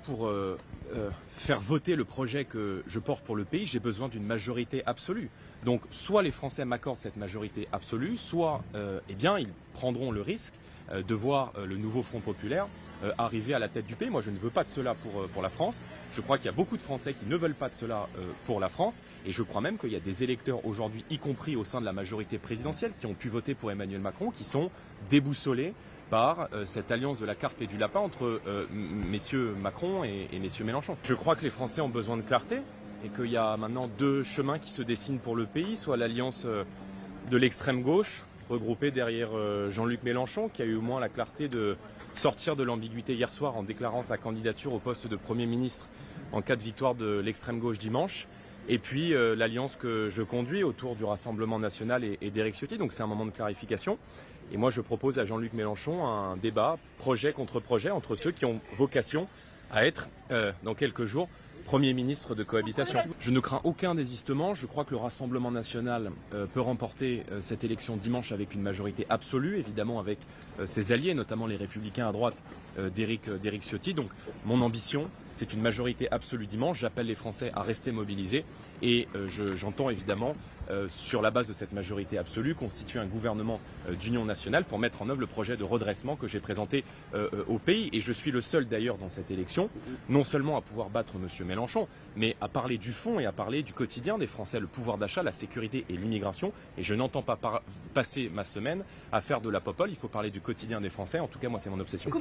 pour faire voter le projet que je porte pour le pays, j'ai besoin d'une majorité absolue. Donc soit les Français m'accordent cette majorité absolue, soit eh bien, ils prendront le risque de voir le nouveau Front populaire arriver à la tête du pays. Moi, je ne veux pas de cela pour la France. Je crois qu'il y a beaucoup de Français qui ne veulent pas de cela pour la France. Et je crois même qu'il y a des électeurs aujourd'hui, y compris au sein de la majorité présidentielle, qui ont pu voter pour Emmanuel Macron, qui sont déboussolés par cette alliance de la carpe et du lapin entre messieurs Macron et messieurs Mélenchon. Je crois que les Français ont besoin de clarté et qu'il y a maintenant deux chemins qui se dessinent pour le pays, soit l'alliance de l'extrême gauche, regroupée derrière Jean-Luc Mélenchon, qui a eu au moins la clarté de sortir de l'ambiguïté hier soir en déclarant sa candidature au poste de Premier ministre en cas de victoire de l'extrême gauche dimanche. Et puis l'alliance que je conduis autour du Rassemblement national et d'Éric Ciotti. Donc c'est un moment de clarification. Et moi je propose à Jean-Luc Mélenchon un débat projet contre projet entre ceux qui ont vocation à être dans quelques jours Premier ministre de cohabitation. Je ne crains aucun désistement. Je crois que le Rassemblement national peut remporter cette élection dimanche avec une majorité absolue, évidemment avec ses alliés, notamment les Républicains à droite d'Éric Ciotti. Donc mon ambition, c'est une majorité absolue dimanche. J'appelle les Français à rester mobilisés et j'entends évidemment, sur la base de cette majorité absolue, constituer un gouvernement d'union nationale pour mettre en œuvre le projet de redressement que j'ai présenté au pays. Et je suis le seul d'ailleurs dans cette élection, non seulement à pouvoir battre M. Mélenchon, mais à parler du fond et à parler du quotidien des Français, le pouvoir d'achat, la sécurité et l'immigration. Et je n'entends pas passer ma semaine à faire de la popole. Il faut parler du quotidien des Français. En tout cas, moi, c'est mon obsession.